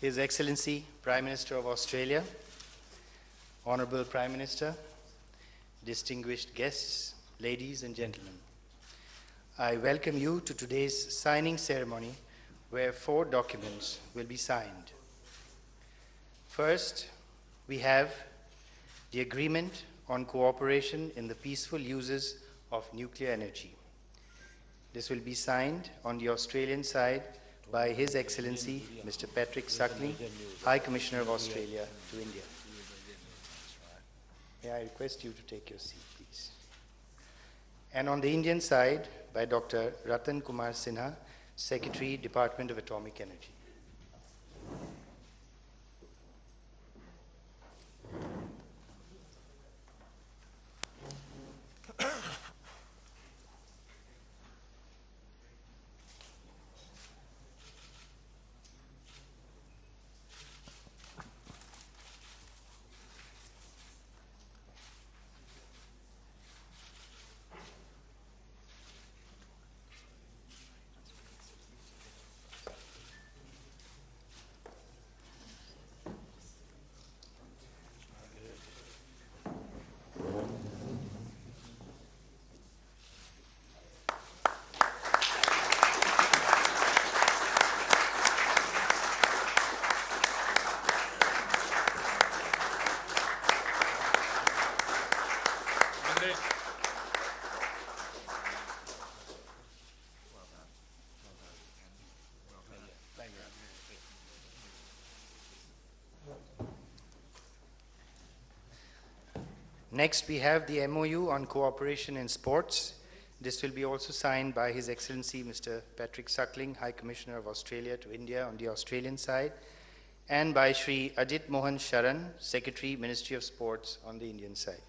His Excellency Prime Minister of Australia, Honorable Prime Minister, distinguished guests, ladies and gentlemen, I welcome you to today's signing ceremony where 4 documents will be signed. First, we have the Agreement on Cooperation in the Peaceful Uses of Nuclear Energy. This will be signed on the Australian side by His Excellency Mr. Patrick Suckling, High Commissioner of Australia to India. May I request you to take your seat, please. And on the Indian side by Dr. Ratan Kumar Sinha, Secretary, Department of Atomic Energy. Next, we have the MOU on cooperation in sports. This will be also signed by His Excellency Mr. Patrick Suckling, High Commissioner of Australia to India on the Australian side, and by Shri Ajit Mohan Sharan, Secretary, Ministry of Sports on the Indian side.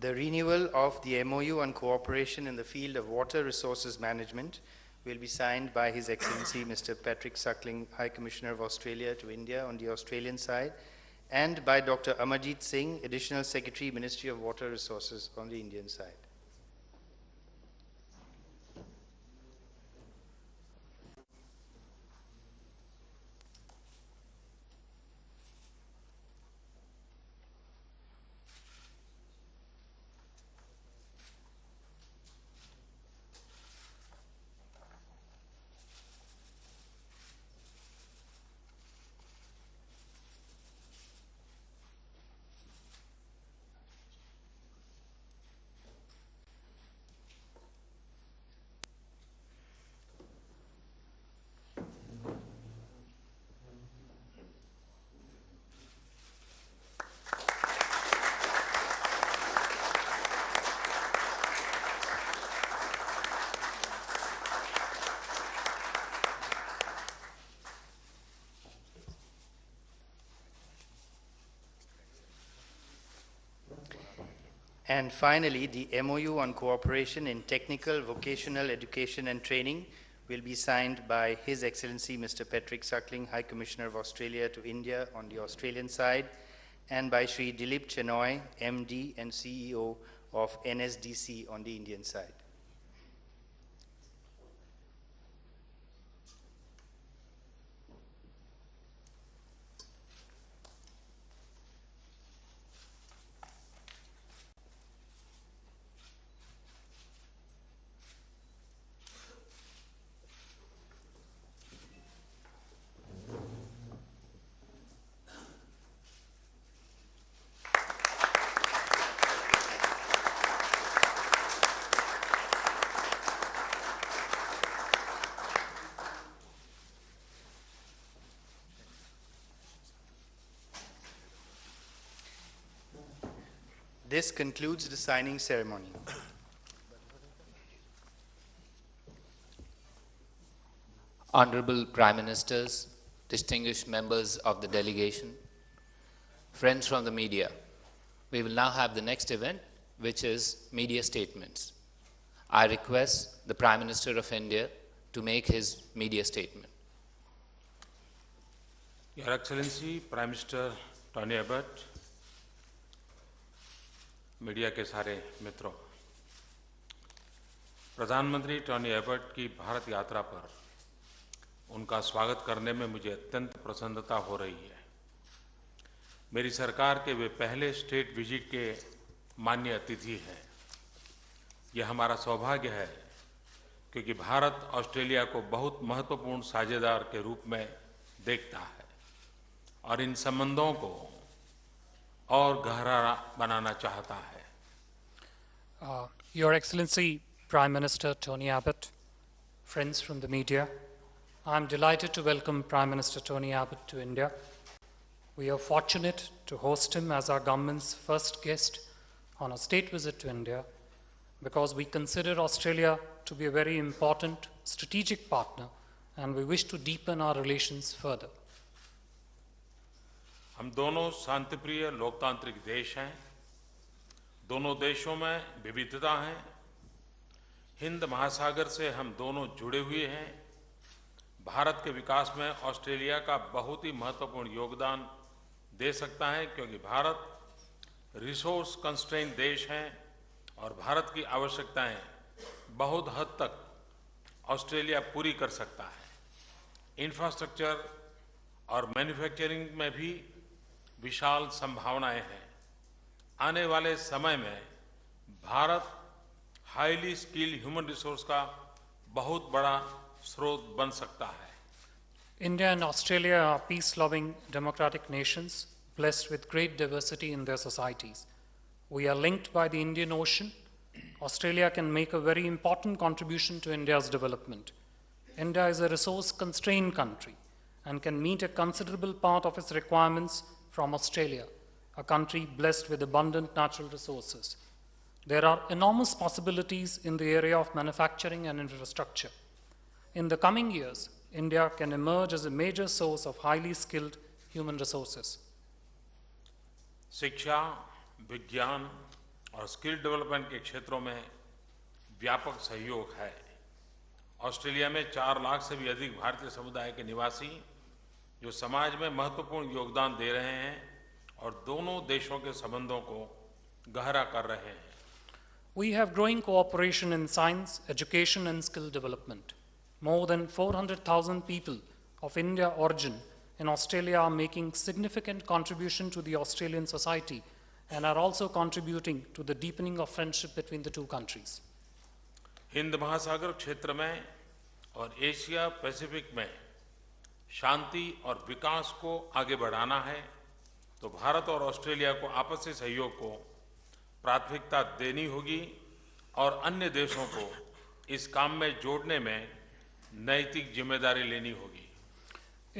The renewal of the MOU on cooperation in the field of water resources management will be signed by His Excellency Mr. Patrick Suckling, High Commissioner of Australia to India on the Australian side, and by Dr. Amarjit Singh, Additional Secretary, Ministry of Water Resources on the Indian side. And finally, the MOU on cooperation in technical, vocational education and training will be signed by His Excellency Mr. Patrick Suckling, High Commissioner of Australia to India on the Australian side, and by Shri Dilip Chenoy, MD and CEO of NSDC on the Indian side. This concludes the signing ceremony. Honorable Prime Ministers, distinguished members of the delegation, friends from the media, we will now have the next event, which is media statements. I request the Prime Minister of India to make his media statement. Your Excellency, Prime Minister Tony Abbott, media के सारे मित्रों, प्रधानमंत्री Tony Abbott की भारत यात्रा पर उनका स्वागत करने में मुझे अत्यंत प्रसन्नता हो रही है। मेरी सरकार के वे पहले स्टेट विजिट के माननीय अतिथि हैं। यह हमारा सौभाग्य है क्योंकि भारत ऑस्ट्रेलिया को बहुत महत्वपूर्ण साझेदार के रूप में देखता है और इन संबंधों को और गहरा बनाना चाहता है। Your Excellency, Prime Minister Tony Abbott, friends from the media, I am delighted to welcome Prime Minister Tony Abbott to India. We are fortunate to host him as our government's first guest on a state visit to India because we consider Australia to be a very important strategic partner and we wish to deepen our relations further. हम दोनों शांतिप्रिय लोकतांत्रिक देश हैं। दोनों देशों में विविधता है। हिंद महासागर से हम दोनों जुड़े हुए हैं। भारत के विकास में ऑस्ट्रेलिया का बहुत ही महत्वपूर्ण योगदान दे सकता है क्योंकि भारत रिसोर्स कंस्ट्रेंट देश है और भारत की आवश्यकताएं बहुत हद तक ऑस्ट्रेलिया पूरी कर सकता है। इंफ्रास्ट्रक्चर और मैन्युफैक्चरिंग में भी विशाल संभावनाएं हैं। आने वाले समय में Bharat highly skilled human resource का बहुत बड़ा स्रोत बन सकता है। India and Australia are peace-loving democratic nations blessed with great diversity in their societies. We are linked by the Indian Ocean. Australia can make a very important contribution to India's development. India is a resource-constrained country and can meet a considerable part of its requirements from Australia, a country blessed with abundant natural resources. There are enormous possibilities in the area of manufacturing and infrastructure. In the coming years, India can emerge as a major source of highly skilled human resources. शिक्षा, विज्ञान और skill development के क्षेत्रों में व्यापक सहयोग है। Australia में 4 लाख से भी अधिक भारतीय समुदाय के निवासी जो समाज में महत्वपूर्ण योगदान दे रहे हैं और दोनों देशों के संबंधों को गहरा कर रहे हैं। We have growing cooperation in science, education and skill development. More than 400,000 people of India origin in Australia are making significant contribution to the Australian society and are also contributing to the deepening of friendship between the two countries. Hind महासागर क्षेत्र में और Asia Pacific में शांति और विकास को आगे बढ़ाना है तो भारत और ऑस्ट्रेलिया को आपसी सहयोग को प्राथमिकता देनी होगी और अन्य देशों को इस काम में जोड़ने में नैतिक जिम्मेदारी लेनी होगी।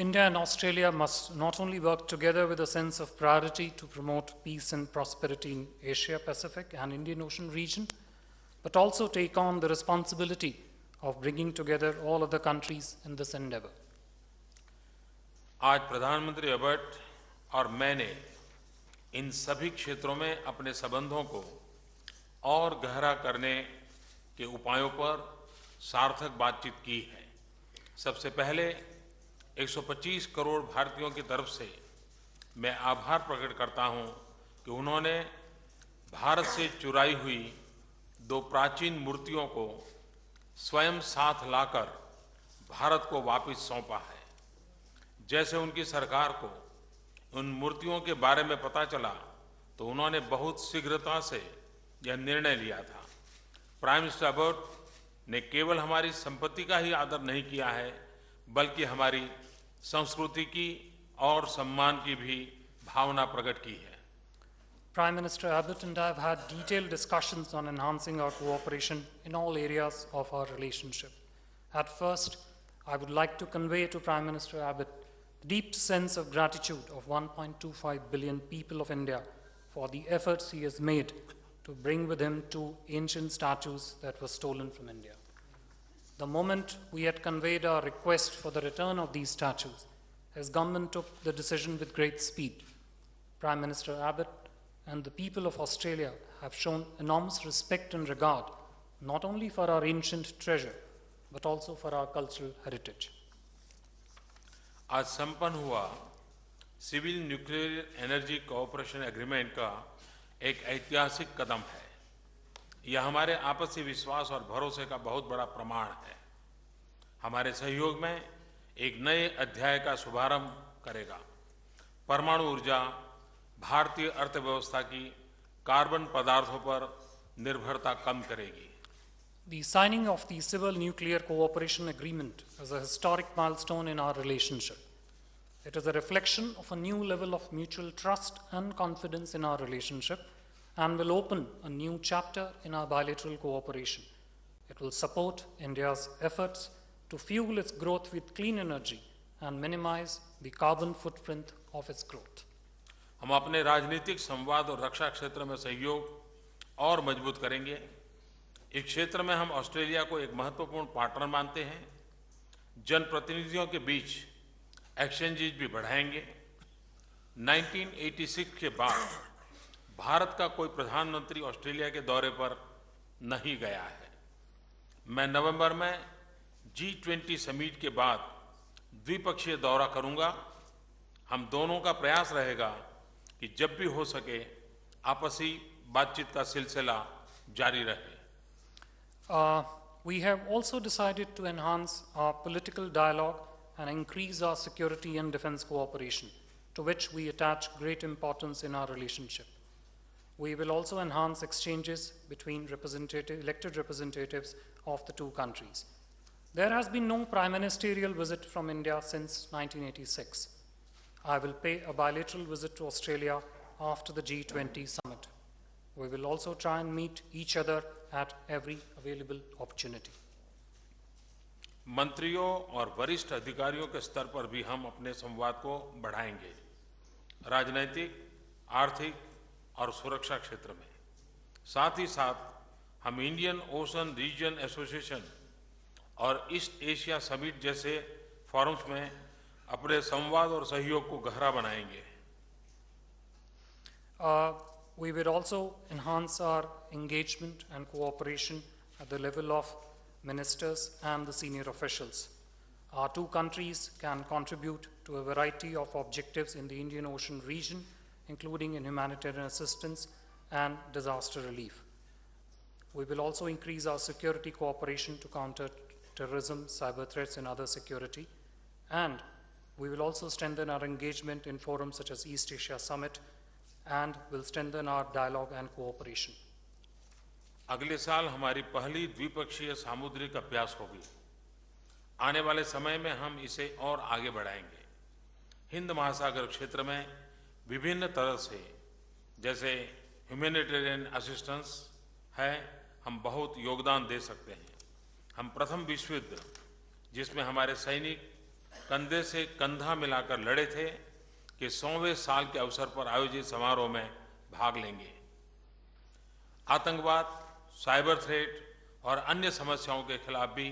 India and Australia must not only work together with a sense of priority to promote peace and prosperity in Asia Pacific and Indian Ocean region, but also take on the responsibility of bringing together all of the countries in this endeavor. आज प्रधानमंत्री Abbott और मैंने इन सभी क्षेत्रों में अपने संबंधों को और गहरा करने के उपायों पर सार्थक बातचीत की है। सबसे पहले 125 करोड़ भारतीयों की तरफ से मैं आभार प्रकट करता हूं कि उन्होंने भारत से चुराई हुई 2 प्राचीन मूर्तियों को स्वयं साथ लाकर भारत को वापस सौंपा है। जैसे उनकी सरकार को उन मूर्तियों के बारे में पता चला तो उन्होंने बहुत शीघ्रता से यह निर्णय लिया था। प्राइम मिनिस्टर एबट ने केवल हमारी संपत्ति का ही आदर नहीं किया है बल्कि हमारी संस्कृति की और सम्मान की भी भावना प्रकट की है। Prime Minister Abbott and I have had detailed discussions on enhancing our cooperation in all areas of our relationship. At first, I would like to convey to Prime Minister Abbott the deep sense of gratitude of 1.25 billion people of India for the efforts he has made to bring with him two ancient statues that were stolen from India. The moment we had conveyed our request for the return of these statues, his government took the decision with great speed. Prime Minister Abbott and the people of Australia have shown enormous respect and regard, not only for our ancient treasure, but also for our cultural heritage. आज संपन्न हुआ civil nuclear energy cooperation agreement का एक ऐतिहासिक कदम है। यह हमारे आपसी विश्वास और भरोसे का बहुत बड़ा प्रमाण है। हमारे सहयोग में एक नए अध्याय का शुभारंभ करेगा। परमाणु ऊर्जा भारतीय अर्थव्यवस्था की कार्बन पदार्थों पर निर्भरता कम करेगी। The signing of the Civil Nuclear Cooperation Agreement is a historic milestone in our relationship. It is a reflection of a new level of mutual trust and confidence in our relationship and will open a new chapter in our bilateral cooperation. It will support India's efforts to fuel its growth with clean energy and minimize the carbon footprint of its growth. हम अपने राजनीतिक संवाद और रक्षा क्षेत्र में सहयोग और मजबूत करेंगे। इस क्षेत्र में हम ऑस्ट्रेलिया को एक महत्वपूर्ण पार्टनर मानते हैं। जनप्रतिनिधियों के बीच एक्सचेंजेस भी बढ़ाएंगे। 1986 के बाद भारत का कोई प्रधानमंत्री ऑस्ट्रेलिया के दौरे पर नहीं गया है। मैं नवंबर में G20 समिट के बाद द्विपक्षीय दौरा करूंगा। हम दोनों का प्रयास रहेगा कि जब भी हो सके आपसी बातचीत का सिलसिला जारी रहे। We have also decided to enhance our political dialogue and increase our security and defense cooperation, to which we attach great importance in our relationship. We will also enhance exchanges between elected representatives of the two countries. There has been no prime ministerial visit from India since 1986. I will pay a bilateral visit to Australia after the G20 summit. We will also try and meet each other at every available opportunity. मंत्रियों और वरिष्ठ अधिकारियों के स्तर पर भी हम अपने संवाद को बढ़ाएंगे। राजनैतिक, आर्थिक और सुरक्षा क्षेत्र में। साथ ही साथ हम इंडियन ओशन रीजन एसोसिएशन और ईस्ट एशिया समिट जैसे फोरम्स में अपने संवाद और सहयोग को गहरा बनाएंगे। We will also enhance our engagement and cooperation at the level of ministers and the senior officials. Our two countries can contribute to a variety of objectives in the Indian Ocean region, including in humanitarian assistance and disaster relief. We will also increase our security cooperation to counter terrorism, cyber threats, and other security. And we will also strengthen our engagement in forums such as East Asia Summit, and will strengthen our dialogue and cooperation. अगले साल हमारी पहली द्विपक्षीय सामुद्रिक अभ्यास होगी। आने वाले समय में हम इसे और आगे बढ़ाएंगे। हिंद महासागर क्षेत्र में विभिन्न तरह से, जैसे ह्यूमैनिटेरियन असिस्टेंस है, हम बहुत योगदान दे सकते हैं। हम प्रथम विश्व युद्ध, जिसमें हमारे सैनिक कंधे से कंधा मिलाकर लड़े थे, कि 100वें साल के अवसर पर आयोजित समारोह में भाग लेंगे। आतंकवाद, साइबर थ्रेट और अन्य समस्याओं के खिलाफ भी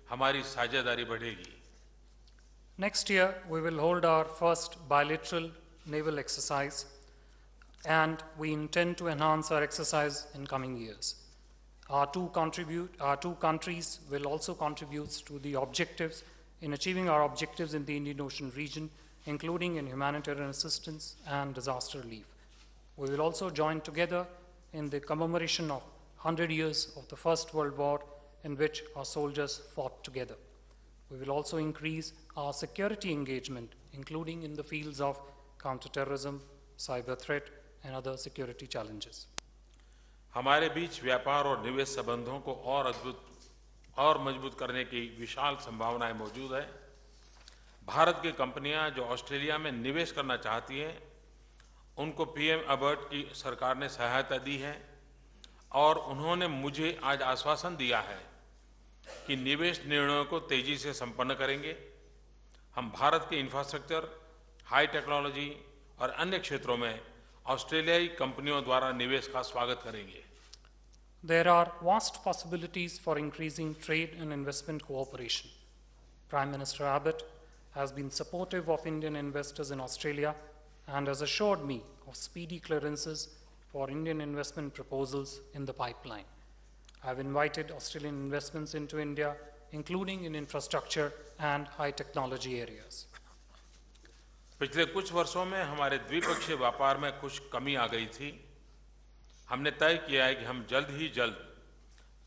हमारी साझेदारी बढ़ेगी। Next year, we will hold our first bilateral naval exercise, and we intend to enhance our exercise in coming years. Our two countries will also contribute to the objectives in achieving our objectives in the Indian Ocean region, including in humanitarian assistance and disaster relief. We will also join together in the commemoration of 100 years of the First World War, in which our soldiers fought together. We will also increase our security engagement, including in the fields of counterterrorism, cyber threat, and other security challenges. हमारे बीच व्यापार और निवेश संबंधों को और मजबूत करने की विशाल संभावनाएं मौजूद है। भारत की कंपनियां जो ऑस्ट्रेलिया में निवेश करना चाहती हैं, उनको पीएम अबर्ट की सरकार ने सहायता दी है और उन्होंने मुझे आज आश्वासन दिया है कि निवेश निर्णयों को तेजी से संपन्न करेंगे। हम भारत के इंफ्रास्ट्रक्चर, हाई टेक्नोलॉजी और अन्य क्षेत्रों में ऑस्ट्रेलियाई कंपनियों द्वारा निवेश का स्वागत करेंगे। There are vast possibilities for increasing trade and investment cooperation. Prime Minister Abbott has been supportive of Indian investors in Australia and has assured me of speedy clearances for Indian investment proposals in the pipeline. I have invited Australian investments into India, including in infrastructure and high technology areas. पिछले कुछ वर्षों में हमारे द्विपक्षीय व्यापार में कुछ कमी आ गई थी। हमने तय किया है कि हम जल्द ही जल्द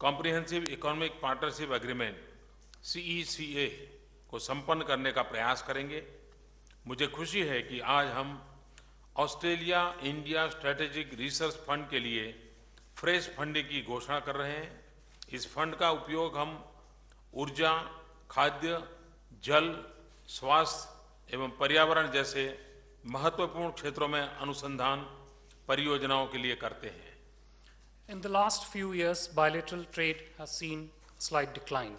comprehensive economic partnership agreement CECA को संपन्न करने का प्रयास करेंगे। मुझे खुशी है कि आज हम Australia India strategic research fund के लिए फ्रेश फंडिंग की घोषणा कर रहे हैं। इस फंड का उपयोग हम ऊर्जा, खाद्य, जल, स्वास्थ्य एवं पर्यावरण जैसे महत्वपूर्ण क्षेत्रों में अनुसंधान परियोजनाओं के लिए करते हैं। In the last few years, bilateral trade has seen a slight decline.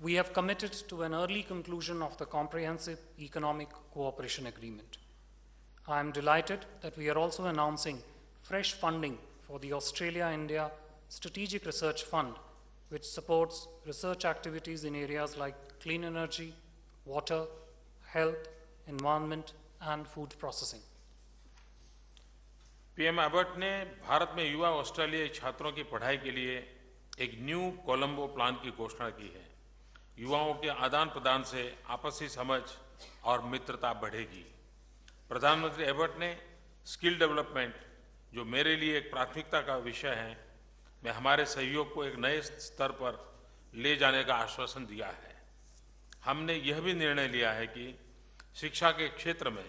We have committed to an early conclusion of the Comprehensive Economic Cooperation Agreement. I am delighted that we are also announcing fresh funding for the Australia-India Strategic Research Fund, which supports research activities in areas like clean energy, water, health, environment, and food processing. PM Abbott ने भारत में युवा ऑस्ट्रेलियाई छात्रों की पढ़ाई के लिए एक न्यू कोलंबो प्लान की घोषणा की है। युवाओं के आदान प्रदान से आपसी समझ और मित्रता बढ़ेगी। प्रधानमंत्री एबर्ट ने स्किल डेवलपमेंट, जो मेरे लिए एक प्राथमिकता का विषय है, में हमारे सहयोग को एक नए स्तर पर ले जाने का आश्वासन दिया है। हमने यह भी निर्णय लिया है कि शिक्षा के क्षेत्र में,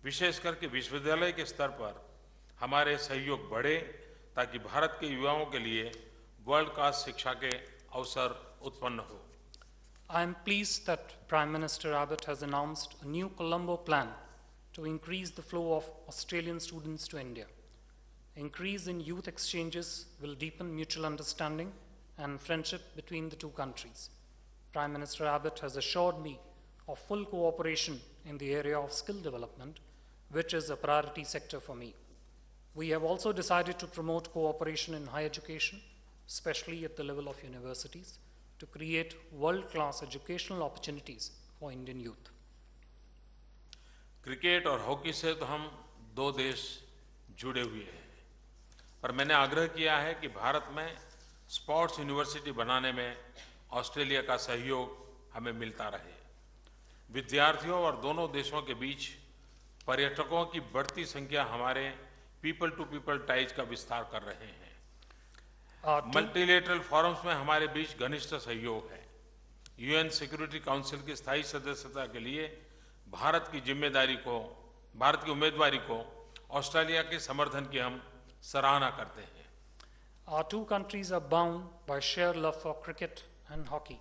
विशेष करके विश्वविद्यालय के स्तर पर हमारे सहयोग बढ़े, ताकि भारत के युवाओं के लिए वर्ल्ड क्लास शिक्षा के अवसर उत्पन्न हो। I am pleased that Prime Minister Abbott has announced a new Colombo plan to increase the flow of Australian students to India. Increase in youth exchanges will deepen mutual understanding and friendship between the two countries. Prime Minister Abbott has assured me of full cooperation in the area of skill development, which is a priority sector for me. We have also decided to promote cooperation in higher education, especially at the level of universities, to create world-class educational opportunities for Indian youth. Cricket और hockey से तो हम दो देश जुड़े हुए हैं, पर मैंने आग्रह किया है कि भारत में स्पोर्ट्स यूनिवर्सिटी बनाने में ऑस्ट्रेलिया का सहयोग हमें मिलता रहे। विद्यार्थियों और दोनों देशों के बीच पर्यटकों की बढ़ती संख्या हमारे पीपल टू पीपल टाइज का विस्तार कर रहे हैं। मल्टीलेटरल फोरम्स में हमारे बीच घनिष्ठ सहयोग है। UN सिक्योरिटी काउंसिल की स्थायी सदस्यता के लिए भारत की उम्मीदवारी को ऑस्ट्रेलिया के समर्थन की हम सराहना करते हैं। Our two countries are bound by shared love for cricket and hockey.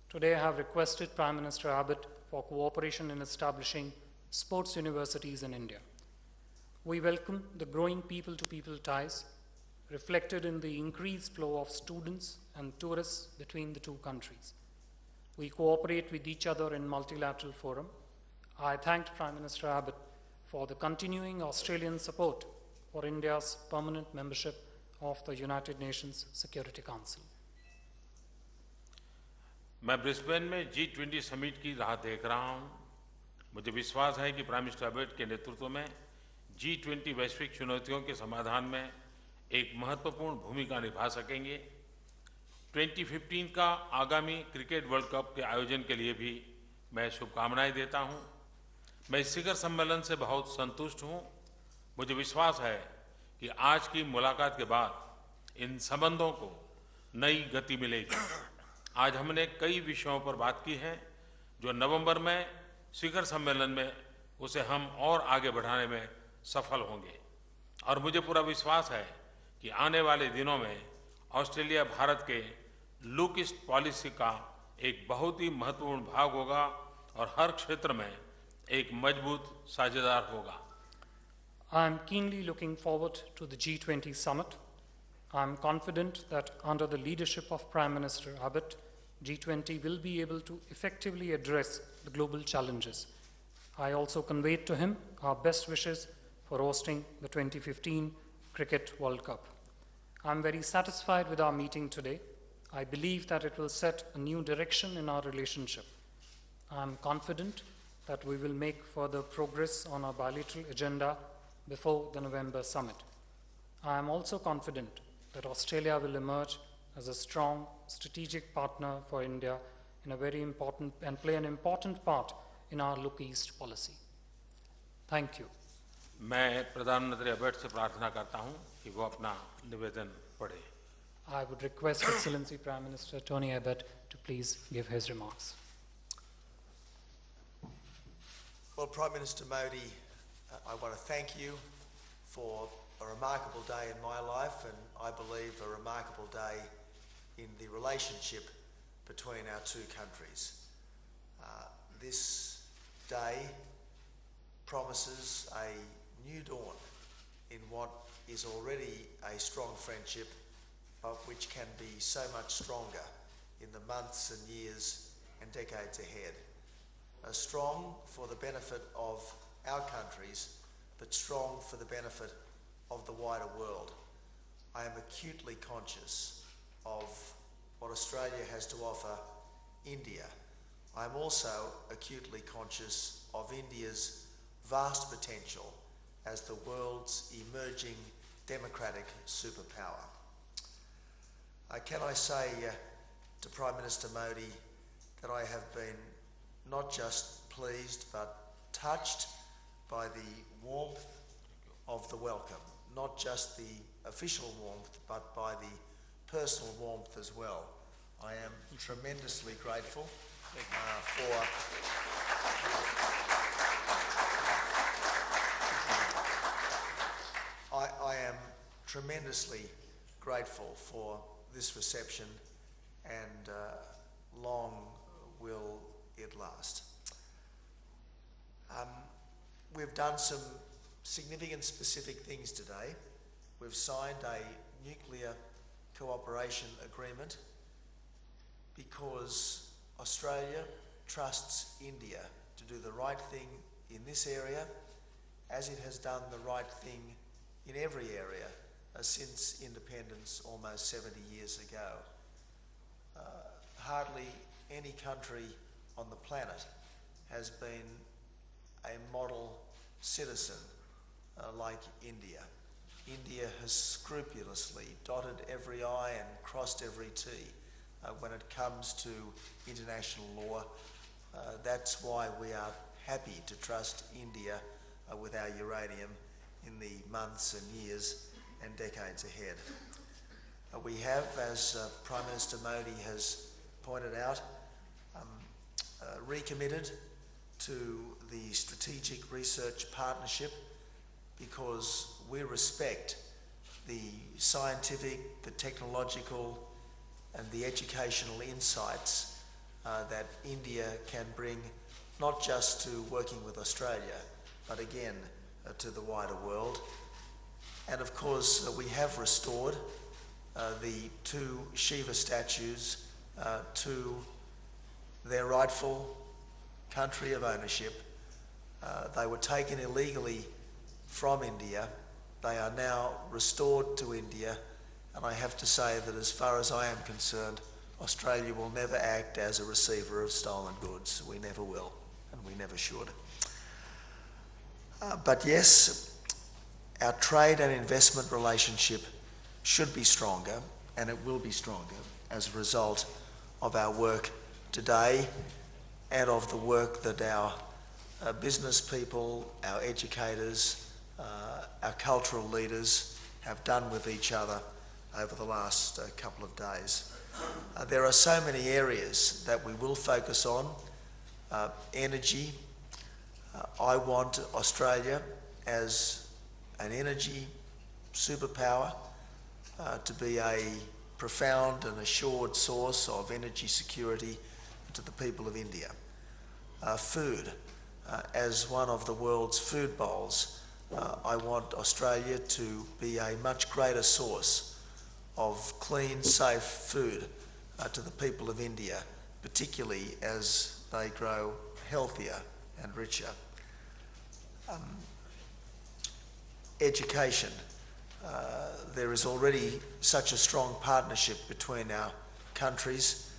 Today I have requested Prime Minister Abbott for cooperation in establishing sports universities in India. We welcome the growing people-to-people ties reflected in the increased flow of students and tourists between the two countries. We cooperate with each other in multilateral forum. I thanked Prime Minister Abbott for the continuing Australian support for India's permanent membership of the United Nations Security Council. मैं Brisbane में G20 summit की राह देख रहा हूं। मुझे विश्वास है कि प्राइम मिनिस्टर एबर्ट के नेतृत्व में G20 वैश्विक चुनौतियों के समाधान में एक महत्वपूर्ण भूमिका निभा सकेंगे। 2015 का आगामी क्रिकेट वर्ल्ड कप के आयोजन के लिए भी मैं शुभकामनाएं देता हूं। मैं इस शिखर सम्मेलन से बहुत संतुष्ट हूं। मुझे विश्वास है कि आज की मुलाकात के बाद इन संबंधों को नई गति मिलेगी। आज हमने कई विषयों पर बात की है, जो नवंबर में शिखर सम्मेलन में उसे हम और आगे बढ़ाने में सफल होंगे। और मुझे पूरा विश्वास है कि आने वाले दिनों में ऑस्ट्रेलिया भारत के लुक ईस्ट पॉलिसी का एक बहुत ही महत्वपूर्ण भाग होगा और हर क्षेत्र में एक मजबूत साझेदार होगा। I am keenly looking forward to the G20 summit. I am confident that under the leadership of Prime Minister Abbott, G20 will be able to effectively address the global challenges. I also conveyed to him our best wishes for hosting the 2015 Cricket World Cup. I'm very satisfied with our meeting today. I believe that it will set a new direction in our relationship. I'm confident that we will make further progress on our bilateral agenda before the November summit. I am also confident that Australia will emerge as a strong strategic partner for India in a very important and play an important part in our Look East policy. Thank you. मैं प्रधानमंत्री abate से प्रार्थना करता हूं कि वो अपना निवेदन पढ़े। I would request Excellency Prime Minister Tony Abbott to please give his remarks. Well, Prime Minister Modi, I want to thank you for a remarkable day in my life, and I believe a remarkable day in the relationship between our two countries. This day promises a new dawn in what is already a strong friendship, but which can be so much stronger in the months and years and decades ahead. Strong for the benefit of our countries, but strong for the benefit of the wider world. I am acutely conscious of what Australia has to offer India. I am also acutely conscious of India's vast potential as the world's emerging democratic superpower. Can I say to Prime Minister Modi that I have been not just pleased but touched by the warmth of the welcome, not just the official warmth but by the personal warmth as well. I am tremendously grateful I am tremendously grateful for this reception, and long will it last. We've done some significant specific things today. We've signed a nuclear cooperation agreement because Australia trusts India to do the right thing in this area, as it has done the right thing in every area since independence almost 70 years ago. Hardly any country on the planet has been a model citizen like India. India has scrupulously dotted every I and crossed every T when it comes to international law. That's why we are happy to trust India with our uranium in the months and years and decades ahead. We have, as Prime Minister Modi has pointed out, recommitted to the Strategic Research Partnership because we respect the scientific, the technological and the educational insights that India can bring, not just to working with Australia, but again to the wider world. And of course we have restored the two Shiva statues to their rightful country of ownership. They were taken illegally from India. They are now restored to India, and I have to say that as far as I am concerned, Australia will never act as a receiver of stolen goods. We never will, and we never should. But yes, our trade and investment relationship should be stronger, and it will be stronger as a result of our work today and of the work that our business people, our educators, our cultural leaders have done with each other over the last couple of days. There are so many areas that we will focus on. Energy. I want Australia as an energy superpower to be a profound and assured source of energy security to the people of India. Food. As one of the world's food bowls, I want Australia to be a much greater source of clean, safe food to the people of India, particularly as they grow healthier and richer. education. There is already such a strong partnership between our countries.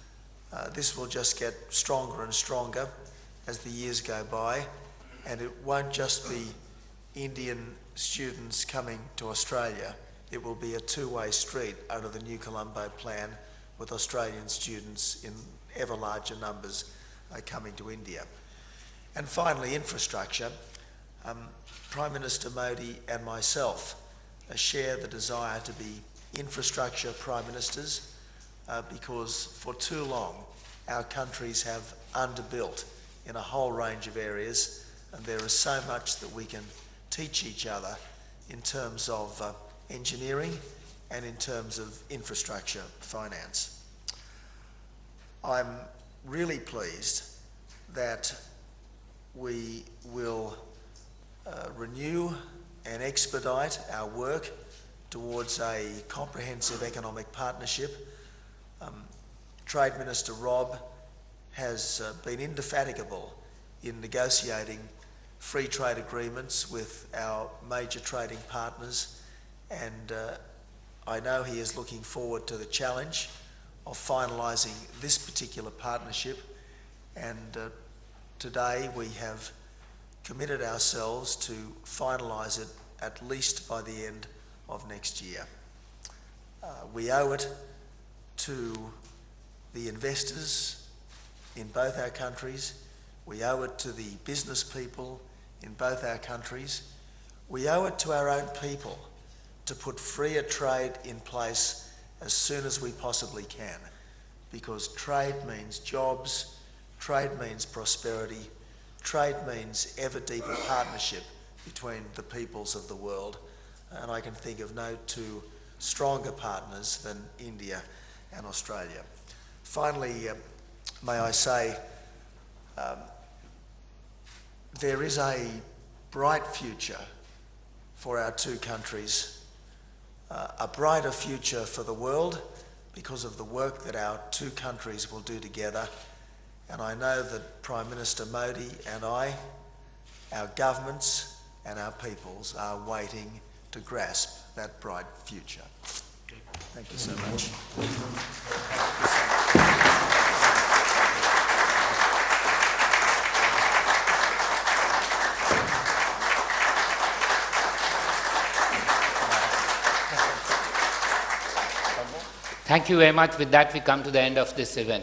This will just get stronger and stronger as the years go by, and it won't just be Indian students coming to Australia. It will be a two-way street under the New Colombo Plan, with Australian students in ever larger numbers coming to India. And finally, infrastructure. Prime Minister Modi and myself share the desire to be infrastructure prime ministers because for too long our countries have underbuilt in a whole range of areas, and there is so much that we can teach each other in terms of engineering and in terms of infrastructure finance. I'm really pleased that we will renew and expedite our work towards a comprehensive economic partnership. Trade Minister Rob has been indefatigable in negotiating free trade agreements with our major trading partners, and I know he is looking forward to the challenge of finalising this particular partnership, and today we have committed ourselves to finalise it at least by the end of next year. We owe it to the investors in both our countries. We owe it to the business people in both our countries. We owe it to our own people to put freer trade in place as soon as we possibly can, because trade means jobs, trade means prosperity, trade means ever deeper partnership between the peoples of the world, and I can think of no two stronger partners than India and Australia. Finally, may I say, there is a bright future for our two countries, a brighter future for the world because of the work that our two countries will do together. And I know that Prime Minister Modi and I, our governments and our peoples are waiting to grasp that bright future. Thank you so much. Thank you very much. With that, we come to the end of this event.